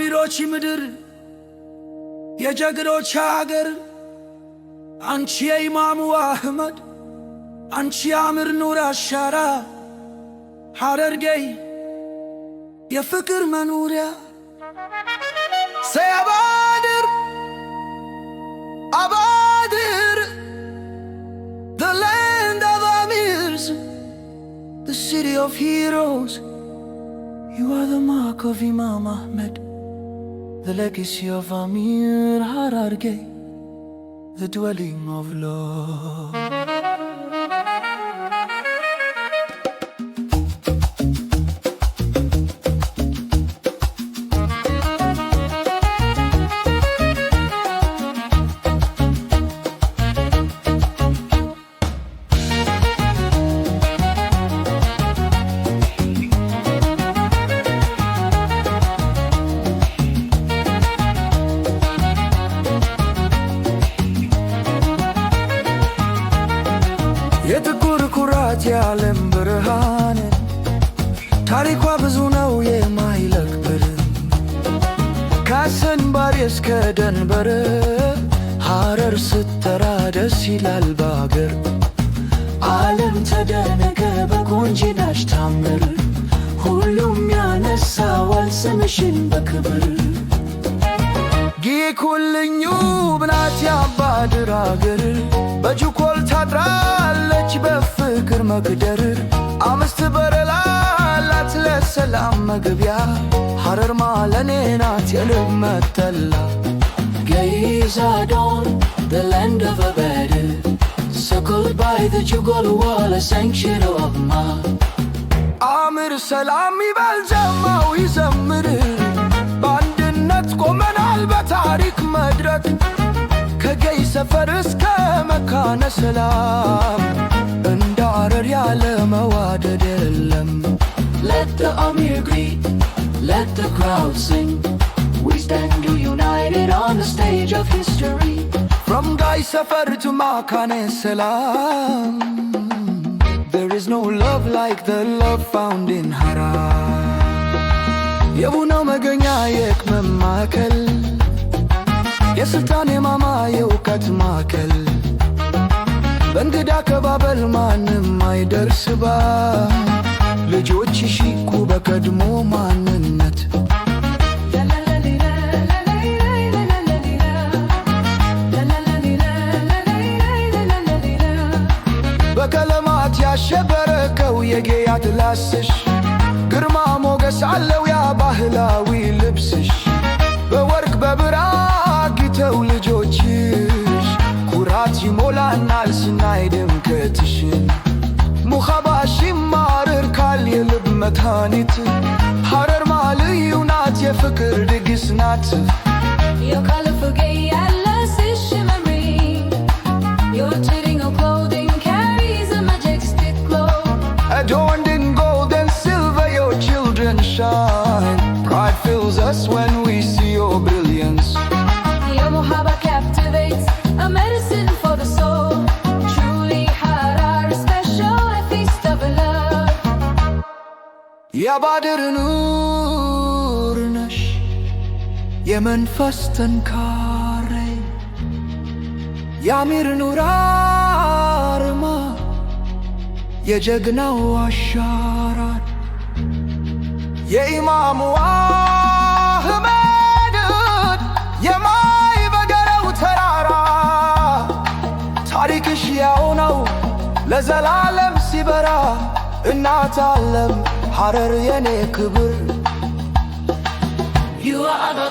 የአሚሮች ምድር የጀግኖች አገር አንቺ የኢማሙ አህመድ አንቺ የአምር ኑር አሻራ ሐረርጌ የፍቅር መኖሪያ ሰያባድር አባድር the land of Amirs, the city of heroes. You are the mark of Imam Ahmed, the legacy of Amir Hararge, the dwelling of love. የጥቁር ኩራት የዓለም ብርሃን ታሪኳ ብዙ ነው የማይለቅብር ከሰንባሪ እስከ ደንበር ሐረር ስትጠራ ደስ ይላል ባገር ዓለም ተደነቀ በቆንጂናሽ ታምር ሁሉም ያነሳዋል ስምሽን በክብር ጊኩልኙ ብናት ያባድር አገር በጁኮል ታጥራለች በፍቅር መግደር አምስት በረላላት ለሰላም መግቢያ ሐረር ማለኔ ናት የልብ መጠላ Gayzadon, the land of Abed, circled by the Jugol wall, a sanctuary of Ma አምር ሰላም ይበል ጀማው ይዘምር በአንድነት ቆመናል በታሪክ መድረክ ከገይ ሰፈር እስከ መካነ ሰላም እንደ ሐረር ያለ መዋደድ የለም Let the Amir greet, let the crowd sing We stand united on the stage of history From Gai Safar to Makane Salam There is no love like the love found in Harar የቡናው መገኛ የቅመም ማዕከል የስልጣን የማማ የእውቀት ማዕከል በእንግዳ አቀባበል ማንም አይደርስባ ልጆች ይሽኩ በቀድሞ ማንነት በቀለማት ያሸበረቀው የጌያት ላስሽ ግርማ ሞገስ አለው ያ ባህላዊ ልብስሽ በወርቅ በብር አጊጠው ልጆችሽ ኩራት ይሞላናል ስናይ ድምቀትሽን ሙኻባሽ ይማርር ካል የልብ መድኃኒት ሐረር ልዩ ናት የፍቅር ድግስ ናት Your colorful gay atlases shimmering Your traditional clothing carries a majestic glow Adorned in gold and silver your children shine Pride fills us when we see your brilliance Your muhabba captivates, a medicine for the soul Truly Harar, special a feast of love የባድር ኑር ነሽ የመንፈስ ጠንካሬ የአሚር ኑር አርማ የጀግናው አሻራ የኢማሙ አህመድ የማይበገረው ተራራ ታሪክሽ ያው ነው ለዘላለም ሲበራ እናት ዓለም ሐረር የኔ ክብር You are the